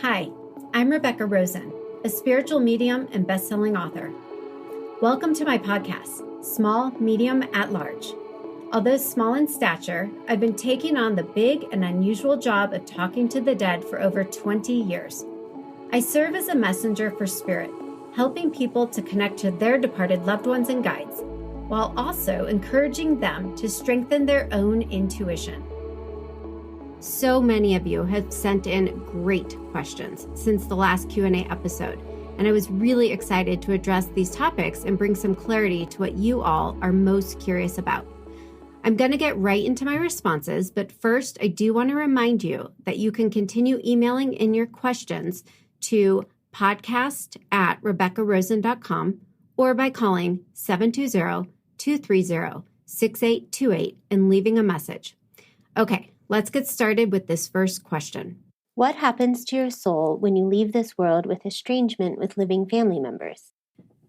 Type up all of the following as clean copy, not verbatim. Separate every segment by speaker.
Speaker 1: Hi, I'm Rebecca Rosen, a spiritual medium and best-selling author. Welcome to my podcast, Small, Medium, at Large. Although small in stature, I've been taking on the big and unusual job of talking to the dead for over 20 years. I serve as a messenger for spirit, helping people to connect to their departed loved ones and guides, while also encouraging them to strengthen their own intuition. So many of you have sent in great questions since the last Q&A episode, and I was really excited to address these topics and bring some clarity to what you all are most curious about. I'm going to get right into my responses, but first I do want to remind you that you can continue emailing in your questions to podcast@RebeccaRosen.com or by calling 720-230-6828 and leaving a message. Okay, let's get started with this first question.
Speaker 2: What happens to your soul when you leave this world with estrangement with living family members?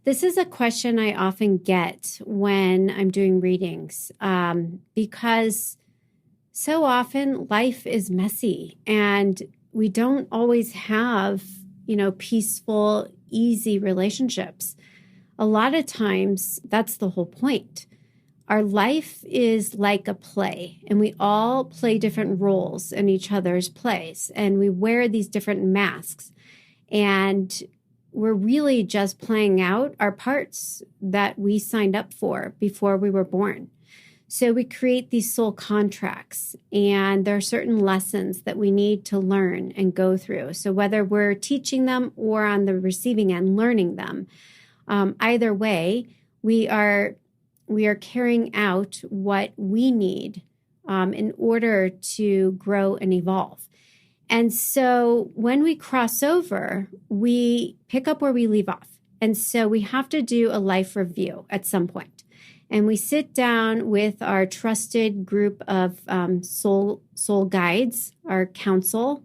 Speaker 1: This is a question I often get when I'm doing readings because so often life is messy and we don't always have, peaceful, easy relationships. A lot of times that's the whole point. Our life is like a play, and we all play different roles in each other's plays, and we wear these different masks, and we're really just playing out our parts that we signed up for before we were born. So we create these soul contracts, and there are certain lessons that we need to learn and go through. So whether we're teaching them or on the receiving end, learning them, either way, we are carrying out what we need in order to grow and evolve. And so when we cross over, we pick up where we leave off. And so we have to do a life review at some point. And we sit down with our trusted group of soul guides, our council,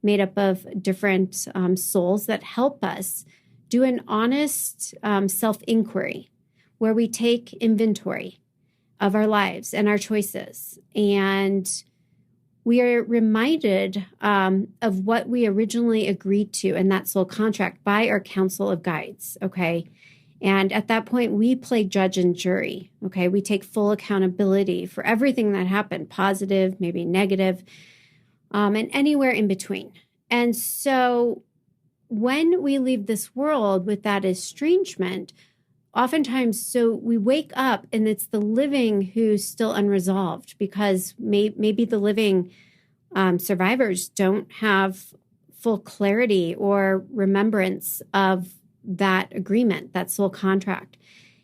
Speaker 1: made up of different souls that help us do an honest self-inquiry, where we take inventory of our lives and our choices. And we are reminded of what we originally agreed to in that soul contract by our council of guides, okay? And at that point, we play judge and jury, okay? We take full accountability for everything that happened, positive, maybe negative, and anywhere in between. And so when we leave this world with that estrangement, oftentimes, so we wake up and it's the living who's still unresolved because maybe the living survivors don't have full clarity or remembrance of that agreement, that soul contract.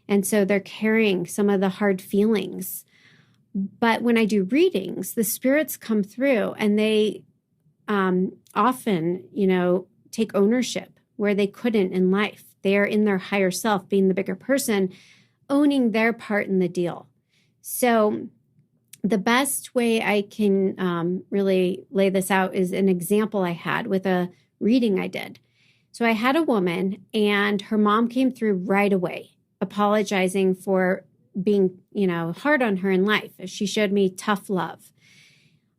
Speaker 1: And so they're carrying some of the hard feelings. But when I do readings, the spirits come through and they often, take ownership where they couldn't in life. They are in their higher self, being the bigger person, owning their part in the deal. So the best way I can really lay this out is an example I had with a reading I did. So I had a woman and her mom came through right away, apologizing for being, hard on her in life. She showed me tough love.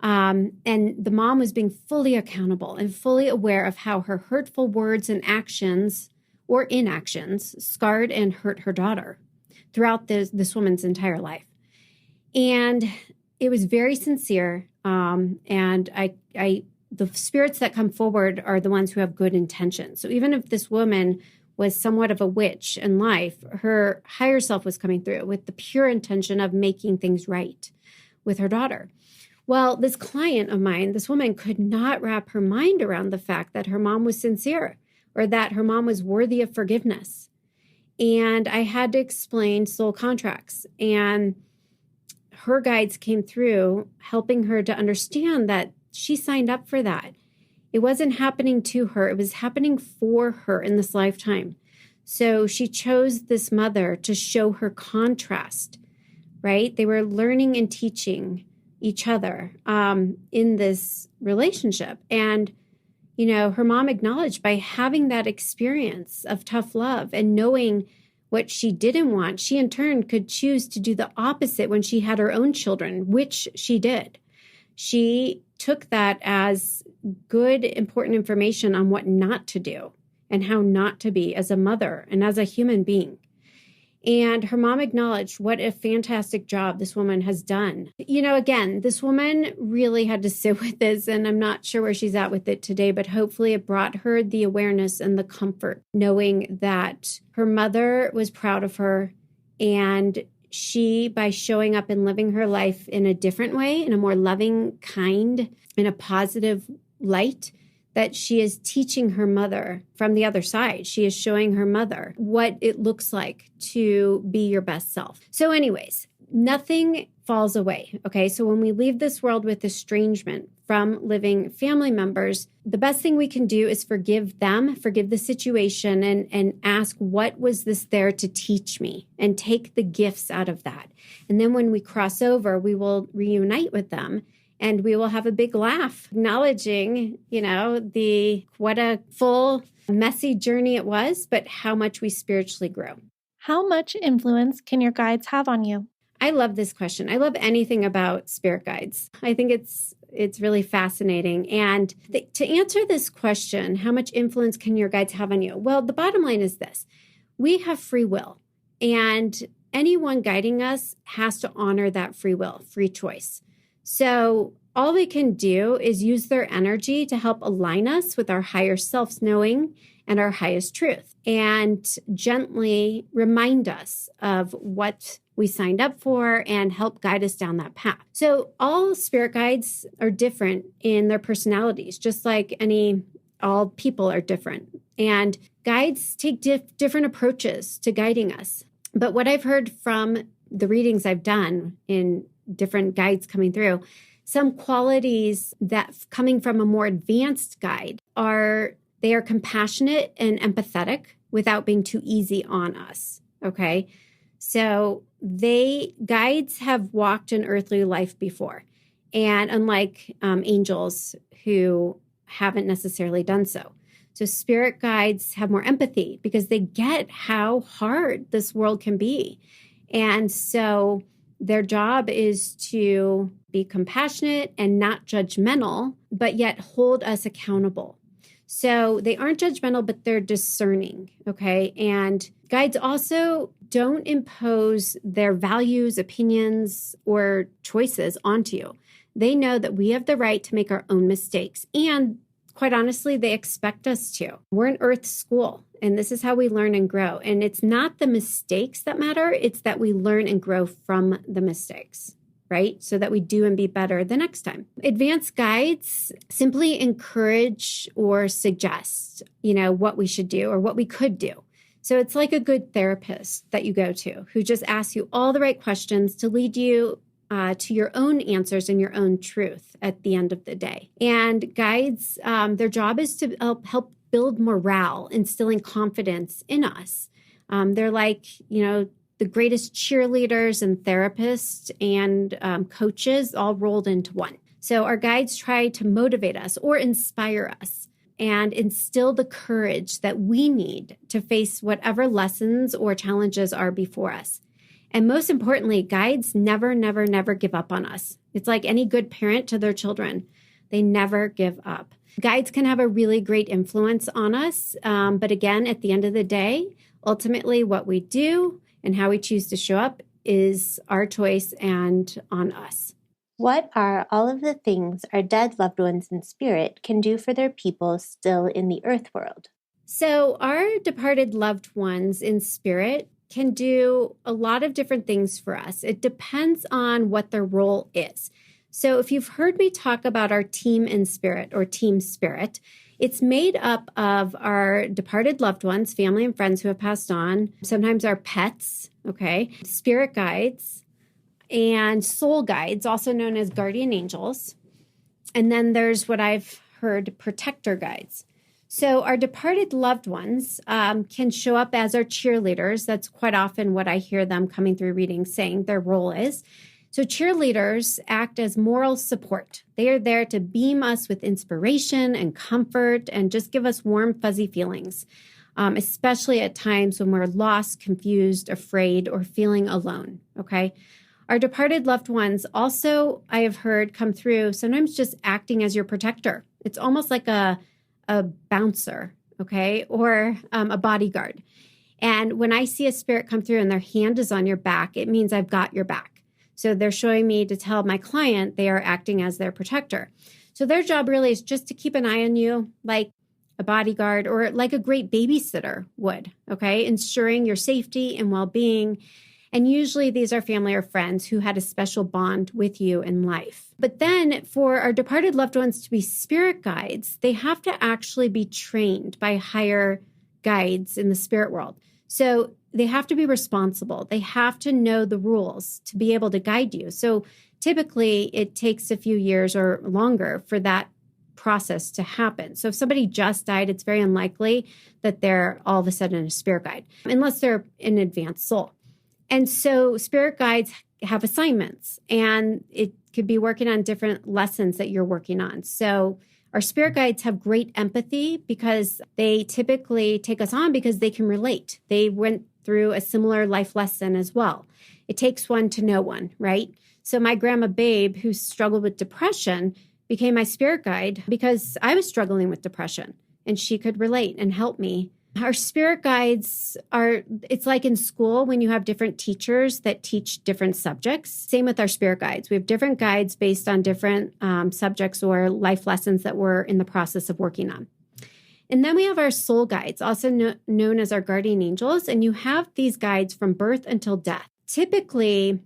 Speaker 1: And the mom was being fully accountable and fully aware of how her hurtful words and actions or inactions scarred and hurt her daughter throughout this woman's entire life. And it was very sincere. And the spirits that come forward are the ones who have good intentions. So even if this woman was somewhat of a witch in life, her higher self was coming through with the pure intention of making things right with her daughter. Well, this client of mine, this woman could not wrap her mind around the fact that her mom was sincere or that her mom was worthy of forgiveness. And I had to explain soul contracts. And her guides came through helping her to understand that she signed up for that. It wasn't happening to her. It was happening for her in this lifetime. So she chose this mother to show her contrast, right? They were learning and teaching each other in this relationship. And her mom acknowledged by having that experience of tough love and knowing what she didn't want, she in turn could choose to do the opposite when she had her own children, which she did. She took that as good, important information on what not to do and how not to be as a mother and as a human being. And her mom acknowledged what a fantastic job this woman has done. Again, this woman really had to sit with this, and I'm not sure where she's at with it today, but hopefully it brought her the awareness and the comfort, knowing that her mother was proud of her. And she, by showing up and living her life in a different way, in a more loving, kind, in a positive light, that she is teaching her mother from the other side. She is showing her mother what it looks like to be your best self. So anyways, nothing falls away, okay? So when we leave this world with estrangement from living family members, the best thing we can do is forgive them, forgive the situation, and ask, what was this there to teach me? And take the gifts out of that. And then when we cross over, we will reunite with them. And we will have a big laugh, acknowledging, what a full, messy journey it was, but how much we spiritually grew.
Speaker 3: How much influence can your guides have on you?
Speaker 1: I love this question. I love anything about spirit guides. I think it's really fascinating. And to answer this question, how much influence can your guides have on you? Well, the bottom line is this. We have free will, and anyone guiding us has to honor that free will, free choice. So all we can do is use their energy to help align us with our higher self's knowing and our highest truth, and gently remind us of what we signed up for and help guide us down that path. So all spirit guides are different in their personalities, just like all people are different. And guides take different approaches to guiding us. But what I've heard from the readings I've done in different guides coming through, some qualities that coming from a more advanced guide they are compassionate and empathetic without being too easy on us. Okay. So guides have walked an earthly life before, and unlike angels who haven't necessarily done so. So spirit guides have more empathy because they get how hard this world can be. And so their job is to be compassionate and not judgmental, but yet hold us accountable. So they aren't judgmental, but they're discerning, okay? And guides also don't impose their values, opinions, or choices onto you. They know that we have the right to make our own mistakes. And quite honestly, they expect us to. We're an earth school, and this is how we learn and grow. And it's not the mistakes that matter. It's that we learn and grow from the mistakes, right? So that we do and be better the next time. Advanced guides simply encourage or suggest, what we should do or what we could do. So it's like a good therapist that you go to who just asks you all the right questions to lead you to your own answers and your own truth at the end of the day. And guides, their job is to help build morale, instilling confidence in us. They're like, the greatest cheerleaders and therapists and coaches all rolled into one. So our guides try to motivate us or inspire us and instill the courage that we need to face whatever lessons or challenges are before us. And most importantly, guides never, never, never give up on us. It's like any good parent to their children. They never give up. Guides can have a really great influence on us. But again, at the end of the day, ultimately what we do and how we choose to show up is our choice and on us.
Speaker 2: What are all of the things our dead loved ones in spirit can do for their people still in the earth world?
Speaker 1: So our departed loved ones in spirit can do a lot of different things for us. It depends on what their role is. So if you've heard me talk about our team in spirit or team spirit, it's made up of our departed loved ones, family and friends who have passed on, sometimes our pets, okay, spirit guides, and soul guides, also known as guardian angels. And then there's what I've heard, protector guides. So our departed loved ones can show up as our cheerleaders. That's quite often what I hear them coming through readings saying their role is. So cheerleaders act as moral support. They are there to beam us with inspiration and comfort and just give us warm, fuzzy feelings, especially at times when we're lost, confused, afraid, or feeling alone, okay? Our departed loved ones also, I have heard, come through sometimes just acting as your protector. It's almost like a bouncer, okay, or a bodyguard. And when I see a spirit come through and their hand is on your back, it means I've got your back. So they're showing me to tell my client they are acting as their protector. So their job really is just to keep an eye on you, like a bodyguard or like a great babysitter would, okay, ensuring your safety and well-being. And usually these are family or friends who had a special bond with you in life. But then for our departed loved ones to be spirit guides, they have to actually be trained by higher guides in the spirit world. So they have to be responsible. They have to know the rules to be able to guide you. So typically it takes a few years or longer for that process to happen. So if somebody just died, it's very unlikely that they're all of a sudden a spirit guide, unless they're an advanced soul. And so spirit guides have assignments, and it could be working on different lessons that you're working on. So our spirit guides have great empathy because they typically take us on because they can relate. They went through a similar life lesson as well. It takes one to know one, right? So my grandma Babe, who struggled with depression, became my spirit guide because I was struggling with depression, and she could relate and help me. Our spirit guides it's like in school when you have different teachers that teach different subjects. Same with our spirit guides. We have different guides based on different subjects or life lessons that we're in the process of working on. And then we have our soul guides, also known as our guardian angels. And you have these guides from birth until death. Typically,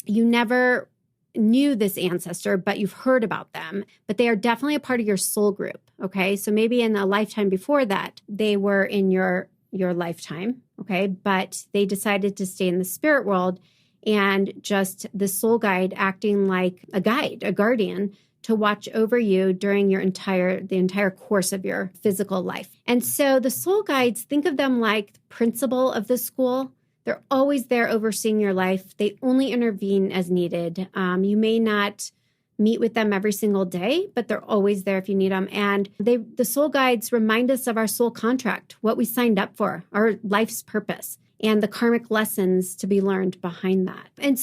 Speaker 1: you never knew this ancestor, but you've heard about them, but they are definitely a part of your soul group. Okay. So maybe in a lifetime before that, they were in your lifetime. Okay. But they decided to stay in the spirit world, and just the soul guide acting like a guide, a guardian to watch over you during the entire course of your physical life. And so the soul guides, think of them like the principal of the school. They're always there overseeing your life. They only intervene as needed. You may not meet with them every single day, but they're always there if you need them. And the soul guides remind us of our soul contract, what we signed up for, our life's purpose, and the karmic lessons to be learned behind that. And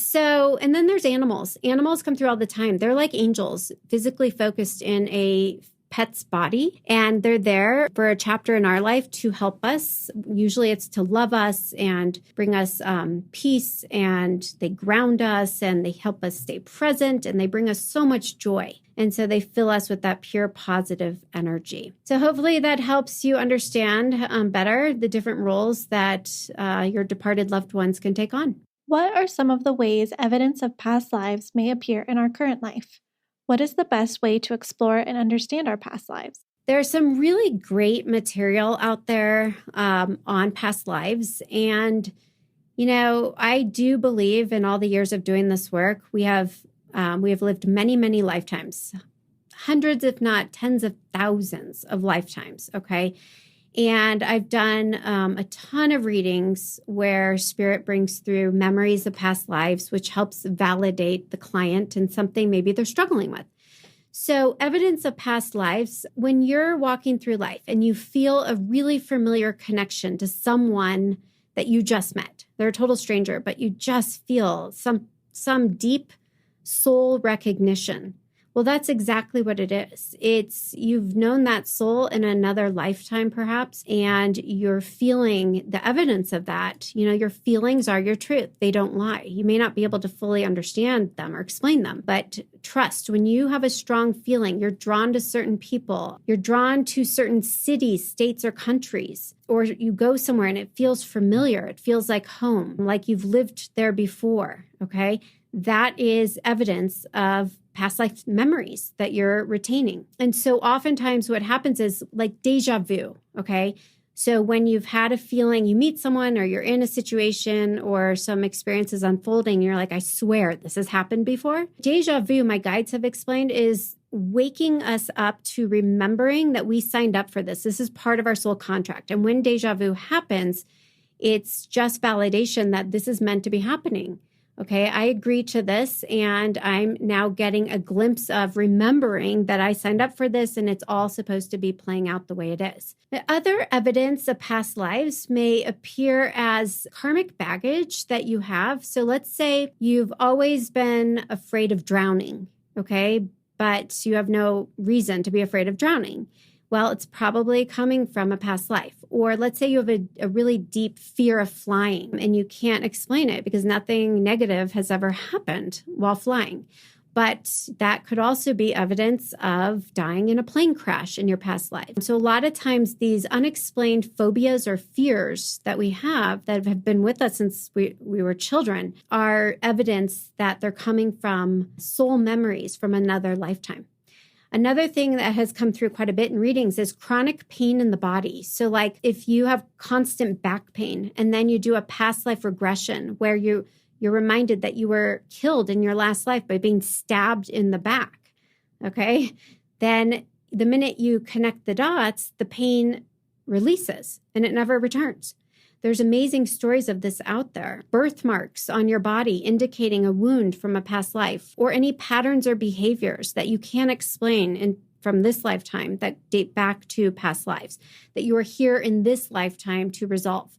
Speaker 1: then there's animals. Animals come through all the time. They're like angels, physically focused in a pet's body, and they're there for a chapter in our life to help us. Usually it's to love us and bring us peace, and they ground us and they help us stay present, and they bring us so much joy. And so they fill us with that pure positive energy. So hopefully that helps you understand better the different roles that your departed loved ones can take on.
Speaker 3: What are some of the ways evidence of past lives may appear in our current life? What is the best way to explore and understand our past lives?
Speaker 1: There's some really great material out there on past lives. And, I do believe in all the years of doing this work, we have lived many, many lifetimes, hundreds, if not tens of thousands of lifetimes. Okay. And I've done a ton of readings where spirit brings through memories of past lives, which helps validate the client in something maybe they're struggling with. So evidence of past lives, when you're walking through life and you feel a really familiar connection to someone that you just met, they're a total stranger, but you just feel some deep soul recognition. Well, that's exactly what it is. It's you've known that soul in another lifetime, perhaps, and you're feeling the evidence of that. Your feelings are your truth. They don't lie. You may not be able to fully understand them or explain them, but trust. When you have a strong feeling, you're drawn to certain people. You're drawn to certain cities, states, or countries, or you go somewhere and it feels familiar. It feels like home, like you've lived there before, okay? That is evidence of past life memories that you're retaining. And so oftentimes what happens is like deja vu, okay? So when you've had a feeling, you meet someone or you're in a situation or some experience is unfolding, you're like, I swear this has happened before. Deja vu, my guides have explained, is waking us up to remembering that we signed up for this. This is part of our soul contract. And when deja vu happens, it's just validation that this is meant to be happening. Okay, I agree to this, and I'm now getting a glimpse of remembering that I signed up for this and it's all supposed to be playing out the way it is. The other evidence of past lives may appear as karmic baggage that you have. So let's say you've always been afraid of drowning, okay, but you have no reason to be afraid of drowning. Well, it's probably coming from a past life. Or let's say you have a really deep fear of flying and you can't explain it because nothing negative has ever happened while flying. But that could also be evidence of dying in a plane crash in your past life. So a lot of times these unexplained phobias or fears that we have that have been with us since we were children are evidence that they're coming from soul memories from another lifetime. Another thing that has come through quite a bit in readings is chronic pain in the body. So like if you have constant back pain and then you do a past life regression where you're reminded that you were killed in your last life by being stabbed in the back, okay? Then the minute you connect the dots, the pain releases and it never returns. There's amazing stories of this out there. Birthmarks on your body indicating a wound from a past life, or any patterns or behaviors that you can't explain from this lifetime that date back to past lives, that you are here in this lifetime to resolve.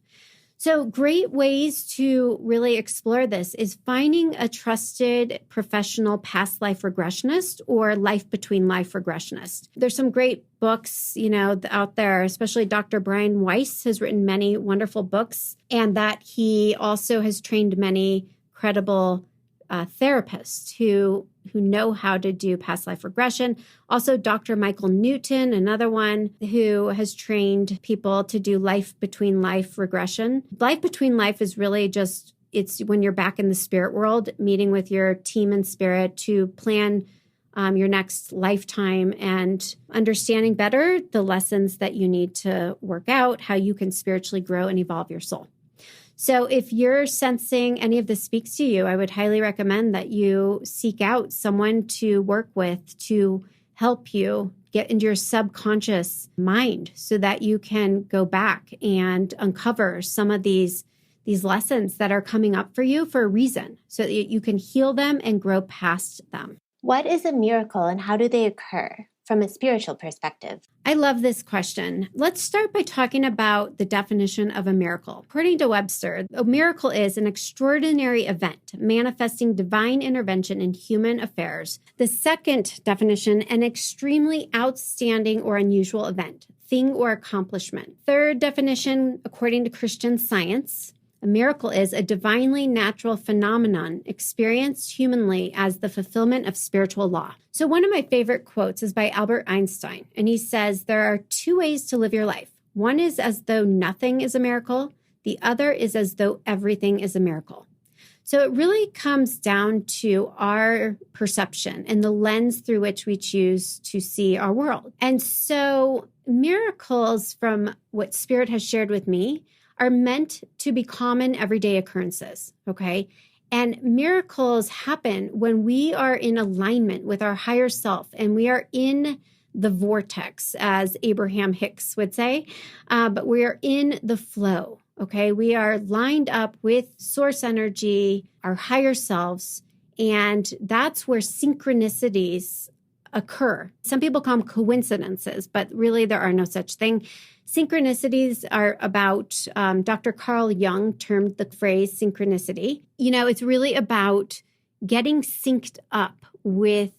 Speaker 1: So great ways to really explore this is finding a trusted professional past life regressionist or life between life regressionist. There's some great books, out there, especially Dr. Brian Weiss has written many wonderful books, and that he also has trained many credible therapists who know how to do past life regression. Also, Dr. Michael Newton, another one who has trained people to do life between life regression. Life between life is really it's when you're back in the spirit world, meeting with your team in spirit to plan your next lifetime and understanding better the lessons that you need to work out, how you can spiritually grow and evolve your soul. So if you're sensing any of this speaks to you, I would highly recommend that you seek out someone to work with to help you get into your subconscious mind so that you can go back and uncover some of these lessons that are coming up for you for a reason so that you can heal them and grow past them.
Speaker 2: What is a miracle and how do they occur from a spiritual perspective?
Speaker 1: I love this question. Let's start by talking about the definition of a miracle. According to Webster, a miracle is an extraordinary event manifesting divine intervention in human affairs. The second definition, an extremely outstanding or unusual event, thing or accomplishment. Third definition, according to Christian Science, a miracle is a divinely natural phenomenon experienced humanly as the fulfillment of spiritual law. So one of my favorite quotes is by Albert Einstein, and he says, there are two ways to live your life. One is as though nothing is a miracle. The other is as though everything is a miracle. So it really comes down to our perception and the lens through which we choose to see our world. And so miracles, from what Spirit has shared with me, are meant to be common everyday occurrences, okay? And miracles happen when we are in alignment with our higher self and we are in the vortex, as Abraham Hicks would say, but we are in the flow, okay? We are lined up with source energy, our higher selves, and that's where synchronicities occur. Some people call them coincidences, but really there are no such thing. Synchronicities are about, Dr. Carl Jung termed the phrase synchronicity. It's really about getting synced up with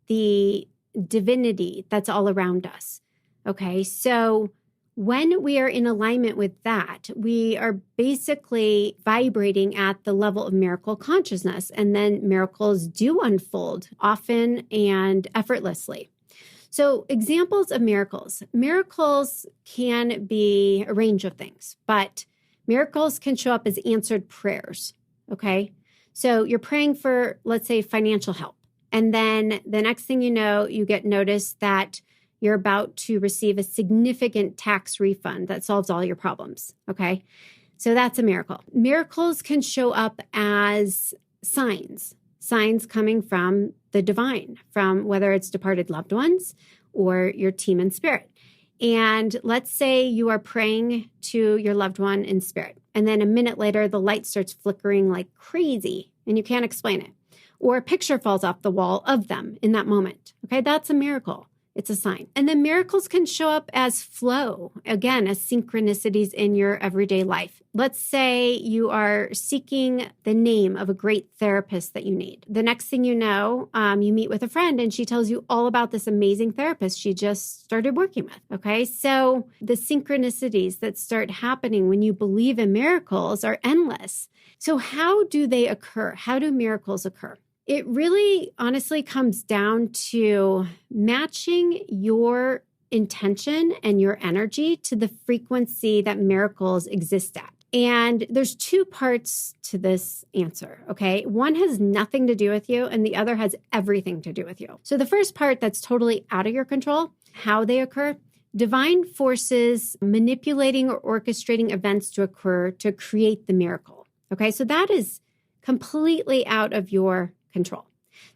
Speaker 1: the divinity that's all around us. Okay, so when we are in alignment with that, we are basically vibrating at the level of miracle consciousness, and then miracles do unfold often and effortlessly. So examples of miracles. Miracles can be a range of things, but miracles can show up as answered prayers, okay? So you're praying for, let's say, financial help. And then the next thing you know, you get notice that you're about to receive a significant tax refund that solves all your problems, okay? So that's a miracle. Miracles can show up as signs coming from the divine, from whether it's departed loved ones or your team in spirit. And let's say you are praying to your loved one in spirit, and then a minute later, the light starts flickering like crazy and you can't explain it. Or a picture falls off the wall of them in that moment. Okay, that's a miracle. It's a sign. And then miracles can show up as flow, again, as synchronicities in your everyday life. Let's say you are seeking the name of a great therapist that you need. The next thing you know, you meet with a friend and she tells you all about this amazing therapist she just started working with. Okay, so the synchronicities that start happening when you believe in miracles are endless. So how do they occur? How do miracles occur? It really honestly comes down to matching your intention and your energy to the frequency that miracles exist at. And there's two parts to this answer, okay? One has nothing to do with you and the other has everything to do with you. So the first part that's totally out of your control, how they occur, divine forces manipulating or orchestrating events to occur to create the miracle, okay? So that is completely out of your control.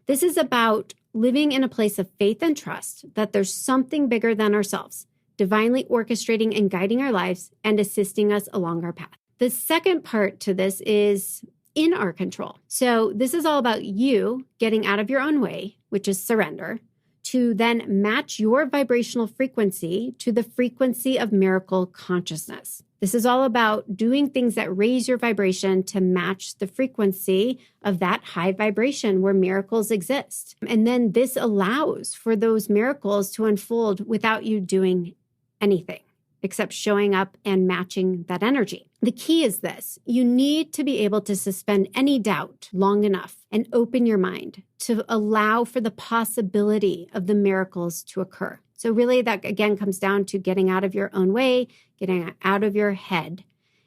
Speaker 1: This is about living in a place of faith and trust that there's something bigger than ourselves, divinely orchestrating and guiding our lives and assisting us along our path. The second part to this is in our control. So this is all about you getting out of your own way, which is surrender, to then match your vibrational frequency to the frequency of miracle consciousness. This is all about doing things that raise your vibration to match the frequency of that high vibration where miracles exist. And then this allows for those miracles to unfold without you doing anything except showing up and matching that energy. The key is this: you need to be able to suspend any doubt long enough and open your mind to allow for the possibility of the miracles to occur. So really that again comes down to getting out of your own way, getting out of your head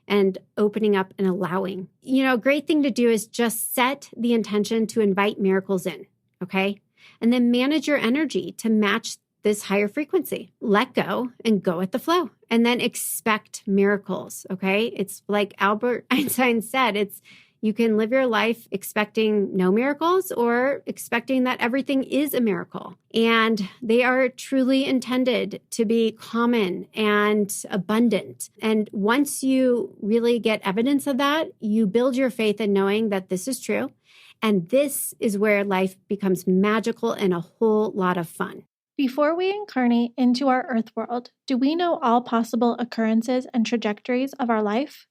Speaker 1: and opening up and allowing. A great thing to do is just set the intention to invite miracles in, okay? And then manage your energy to match this higher frequency. Let go and go with the flow and then expect miracles, okay? It's like Albert Einstein said, you can live your life expecting no miracles or expecting that everything is a miracle. And they are truly intended to be common and abundant. And once you really get evidence of that, you build your faith in knowing that this is true. And this is where life becomes magical and a whole lot of fun.
Speaker 3: Before we incarnate into our earth world, do we know all possible occurrences and trajectories of our life?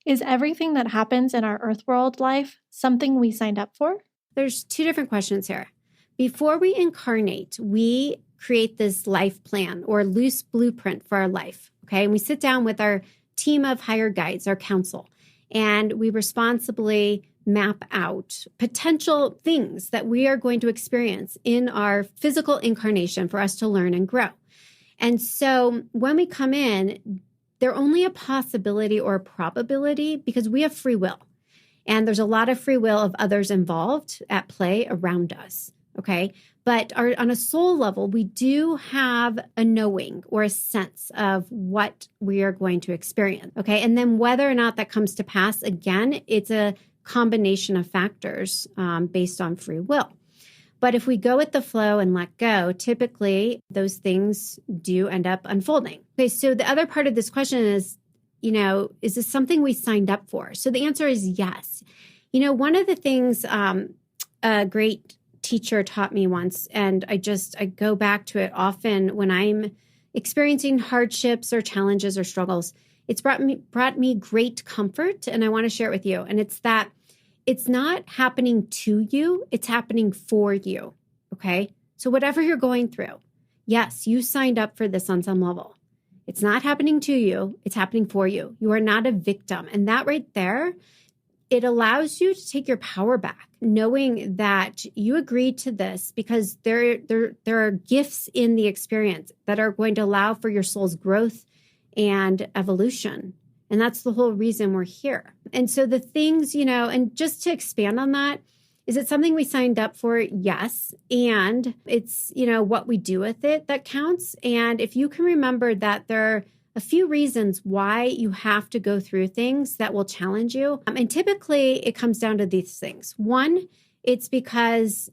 Speaker 3: Is everything that happens in our earth world life something we signed up for?
Speaker 1: There's two different questions here. Before we incarnate, we create this life plan or loose blueprint for our life, okay? And we sit down with our team of higher guides, our council, and we responsibly map out potential things that we are going to experience in our physical incarnation for us to learn and grow. And so when we come in, they're only a possibility or a probability because we have free will. And there's a lot of free will of others involved at play around us, okay? But on a soul level, we do have a knowing or a sense of what we are going to experience, okay? And then whether or not that comes to pass, again, it's a combination of factors based on free will. But if we go with the flow and let go, typically those things do end up unfolding. Okay, so the other part of this question is, is this something we signed up for? So the answer is yes. One of the things a great teacher taught me once, and I go back to it often when I'm experiencing hardships or challenges or struggles, it's brought me great comfort, and I want to share it with you. And it's that it's not happening to you, it's happening for you, okay? So whatever you're going through, yes, you signed up for this on some level. It's not happening to you, it's happening for you. You are not a victim. And that right there, it allows you to take your power back, knowing that you agreed to this because there are gifts in the experience that are going to allow for your soul's growth and evolution. And that's the whole reason we're here. And so the things, and just to expand on that, is it something we signed up for? Yes. And it's, what we do with it that counts. And if you can remember that there are a few reasons why you have to go through things that will challenge you. And typically it comes down to these things. One, it's because,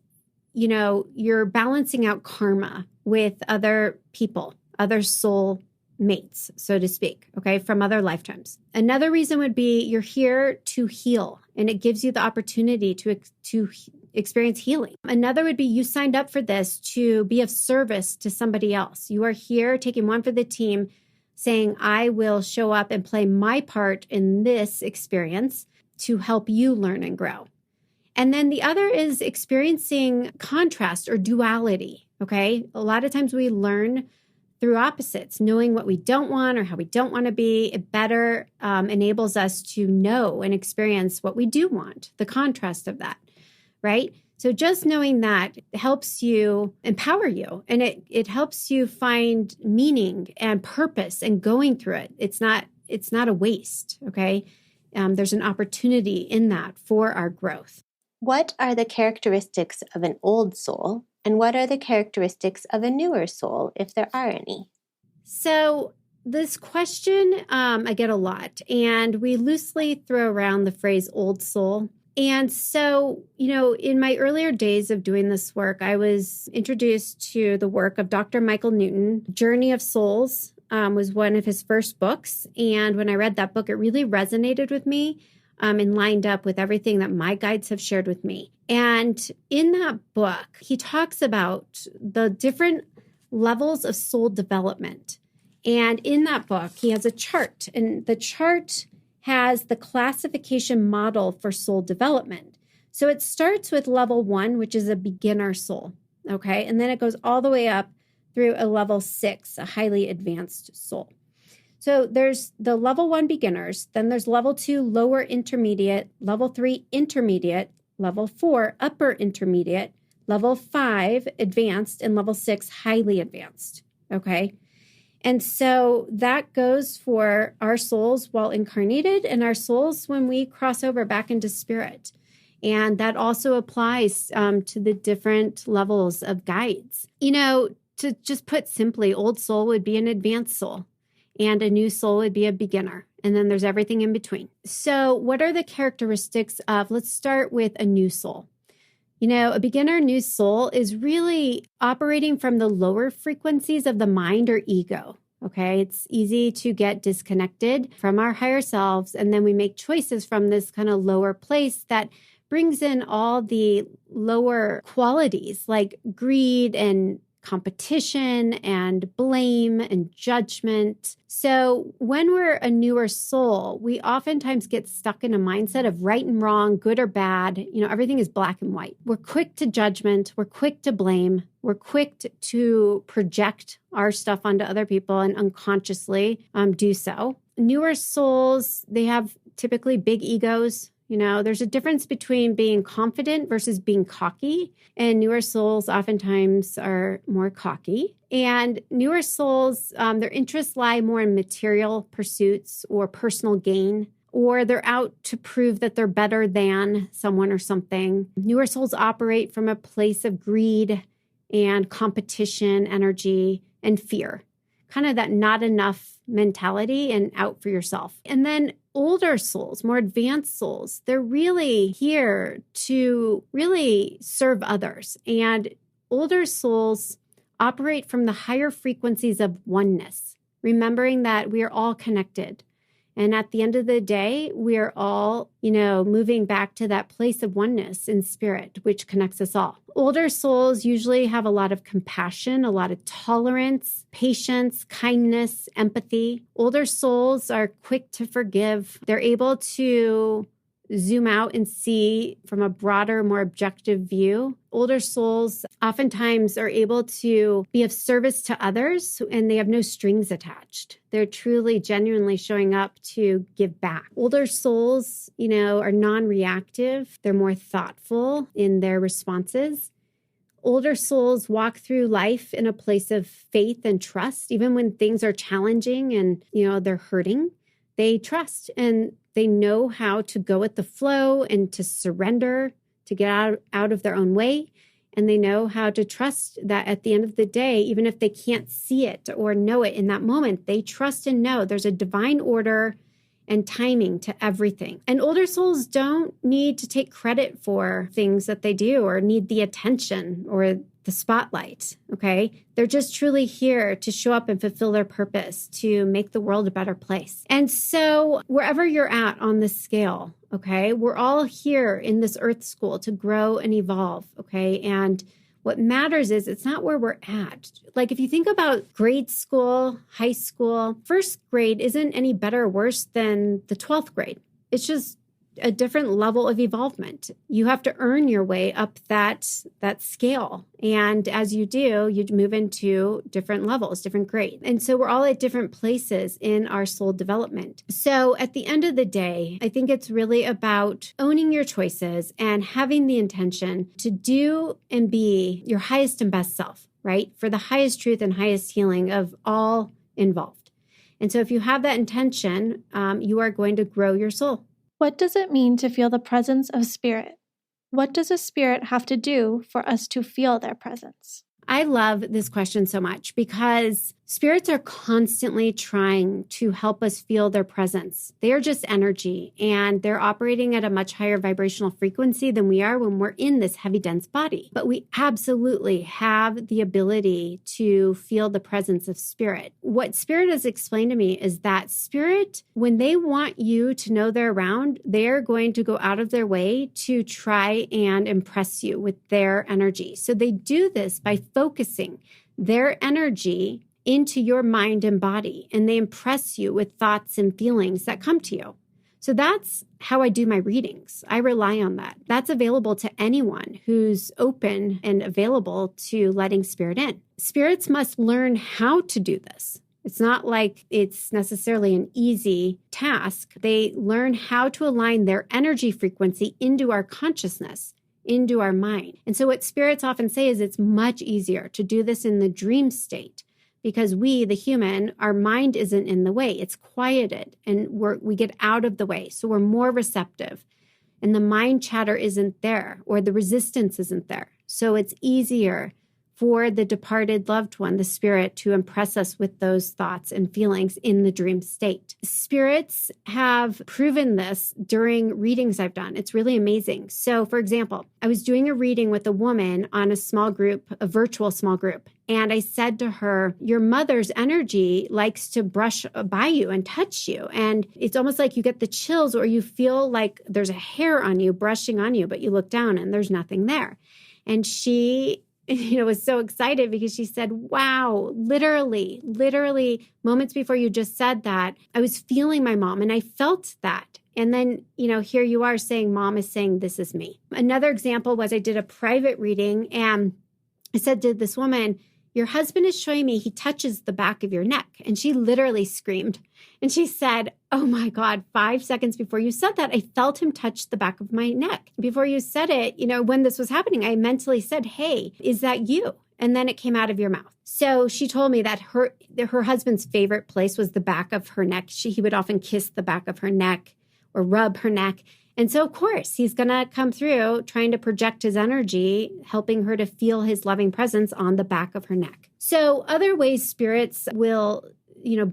Speaker 1: you're balancing out karma with other people, other soul mates, so to speak, okay, from other lifetimes. Another reason would be you're here to heal, and it gives you the opportunity to experience healing. Another would be you signed up for this to be of service to somebody else. You are here taking one for the team, saying, I will show up and play my part in this experience to help you learn and grow. And then the other is experiencing contrast or duality, okay? A lot of times we learn through opposites, knowing what we don't want or how we don't want to be. It better enables us to know and experience what we do want, the contrast of that, right? So just knowing that helps you empower you, and it helps you find meaning and purpose and going through it. It's not a waste, okay? There's an opportunity in that for our growth.
Speaker 2: What are the characteristics of an old soul, and what are the characteristics of a newer soul, if there are any?
Speaker 1: So this question I get a lot, and we loosely throw around the phrase old soul. And so, in my earlier days of doing this work, I was introduced to the work of Dr. Michael Newton. Journey of Souls was one of his first books. And when I read that book, it really resonated with me and lined up with everything that my guides have shared with me. And in that book, he talks about the different levels of soul development. And in that book, he has a chart, and the chart has the classification model for soul development. So it starts with level 1, which is a beginner soul, okay? And then it goes all the way up through a level 6, a highly advanced soul. So there's the level 1 beginners, then there's level 2 lower intermediate, level 3 intermediate, level 4 upper intermediate, level 5 advanced, and level 6 highly advanced, okay? And so that goes for our souls while incarnated and our souls when we cross over back into spirit. And that also applies to the different levels of guides. To just put simply, old soul would be an advanced soul, and a new soul would be a beginner. And then there's everything in between. So what are the characteristics of, let's start with a new soul. A beginner new soul is really operating from the lower frequencies of the mind or ego. Okay, it's easy to get disconnected from our higher selves. And then we make choices from this kind of lower place that brings in all the lower qualities like greed and competition and blame and judgment. So when we're a newer soul, we oftentimes get stuck in a mindset of right and wrong, good or bad. Everything is black and white. We're quick to judgment. We're quick to blame. We're quick to project our stuff onto other people and unconsciously do so. Newer souls, they have typically big egos. There's a difference between being confident versus being cocky. And newer souls oftentimes are more cocky. And newer souls, their interests lie more in material pursuits or personal gain, or they're out to prove that they're better than someone or something. Newer souls operate from a place of greed and competition, energy, and fear. Kind of that not enough mentality and out for yourself. And then older souls, more advanced souls, they're really here to really serve others. And older souls operate from the higher frequencies of oneness, remembering that we are all connected. And at the end of the day, we are all, moving back to that place of oneness in spirit, which connects us all. Older souls usually have a lot of compassion, a lot of tolerance, patience, kindness, empathy. Older souls are quick to forgive. They're able to zoom out and see from a broader, more objective view. Older souls oftentimes are able to be of service to others, and they have no strings attached. They're truly, genuinely showing up to give back. Older souls, are non-reactive. They're more thoughtful in their responses. Older souls walk through life in a place of faith and trust, even when things are challenging and, they're hurting. They trust and they know how to go with the flow and to surrender, to get out of their own way. And they know how to trust that at the end of the day, even if they can't see it or know it in that moment, they trust and know there's a divine order and timing to everything. And older souls don't need to take credit for things that they do or need the attention or the spotlight, okay? They're just truly here to show up and fulfill their purpose, to make the world a better place. And so wherever you're at on this scale, okay, we're all here in this earth school to grow and evolve, okay? And what matters is it's not where we're at. Like if you think about grade school, high school, first grade isn't any better or worse than the 12th grade. It's just a different level of evolvement. You have to earn your way up that scale. And as you do, you move into different levels, different grades. And so we're all at different places in our soul development. So at the end of the day, I think it's really about owning your choices and having the intention to do and be your highest and best self, right? For the highest truth and highest healing of all involved. And so if you have that intention, you are going to grow your soul.
Speaker 3: What does it mean to feel the presence of spirit? What does a spirit have to do for us to feel their presence?
Speaker 1: I love this question so much because spirits are constantly trying to help us feel their presence. They are just energy, and they're operating at a much higher vibrational frequency than we are when we're in this heavy, dense body. But we absolutely have the ability to feel the presence of spirit. What spirit has explained to me is that spirit, when they want you to know they're around, they're going to go out of their way to try and impress you with their energy. So they do this by focusing their energy into your mind and body, and they impress you with thoughts and feelings that come to you. So that's how I do my readings. I rely on that. That's available to anyone who's open and available to letting spirit in. Spirits must learn how to do this. It's not like it's necessarily an easy task. They learn how to align their energy frequency into our consciousness, into our mind. And so what spirits often say is it's much easier to do this in the dream state because we, the human, our mind isn't in the way. It's quieted and we get out of the way. So we're more receptive and the mind chatter isn't there or the resistance isn't there. So it's easier for the departed loved one, the spirit, to impress us with those thoughts and feelings in the dream state. Spirits have proven this during readings I've done. It's really amazing. So, for example, I was doing a reading with a woman on a small group, a virtual small group, and I said to her, your mother's energy likes to brush by you and touch you. And it's almost like you get the chills or you feel like there's a hair on you brushing on you, but you look down and there's nothing there. And she was so excited because she said, wow, literally moments before you just said that, I was feeling my mom and I felt that. And then, here you are saying, mom is saying, this is me. Another example was I did a private reading and I said to this woman, your husband is showing me he touches the back of your neck. And she literally screamed. And she said, oh my God, 5 seconds before you said that, I felt him touch the back of my neck. Before you said it, when this was happening, I mentally said, hey, is that you? And then it came out of your mouth. So she told me that her husband's favorite place was the back of her neck. He would often kiss the back of her neck or rub her neck. And so, of course, he's going to come through trying to project his energy, helping her to feel his loving presence on the back of her neck. So other ways spirits will,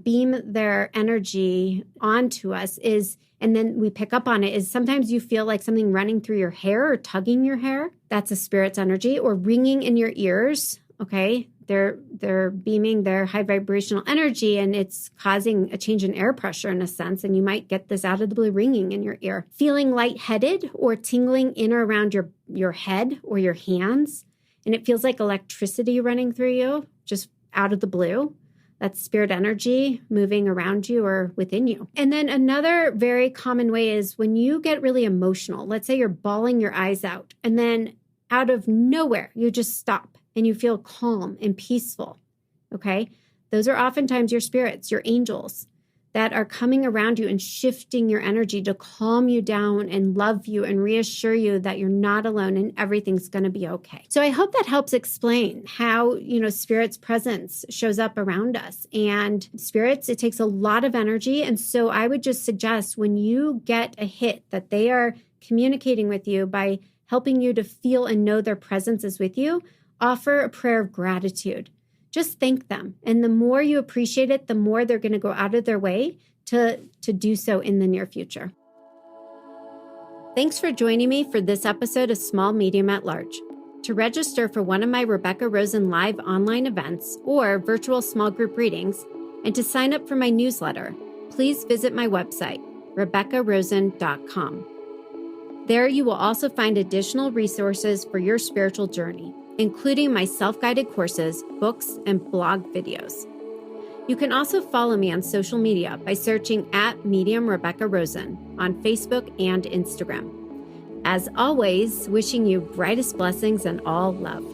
Speaker 1: beam their energy onto us is, and then we pick up on it, is sometimes you feel like something running through your hair or tugging your hair. That's a spirit's energy. Or ringing in your ears, okay? They're beaming their high vibrational energy and it's causing a change in air pressure in a sense. And you might get this out of the blue ringing in your ear. Feeling lightheaded or tingling in or around your head or your hands. And it feels like electricity running through you just out of the blue. That's spirit energy moving around you or within you. And then another very common way is when you get really emotional. Let's say you're bawling your eyes out and then out of nowhere, you just stop. And you feel calm and peaceful, okay? Those are oftentimes your spirits, your angels that are coming around you and shifting your energy to calm you down and love you and reassure you that you're not alone and everything's going to be okay. So I hope that helps explain how, spirit's presence shows up around us. And spirits, it takes a lot of energy. And so I would just suggest when you get a hit that they are communicating with you by helping you to feel and know their presence is with you, offer a prayer of gratitude. Just thank them. And the more you appreciate it, the more they're going to go out of their way to do so in the near future. Thanks for joining me for this episode of Small, Medium, at Large. To register for one of my Rebecca Rosen live online events or virtual small group readings, and to sign up for my newsletter, please visit my website, RebeccaRosen.com. There you will also find additional resources for your spiritual journey, including my self-guided courses, books, and blog videos. You can also follow me on social media by searching @Medium Rebecca Rosen on Facebook and Instagram. As always, wishing you brightest blessings and all love.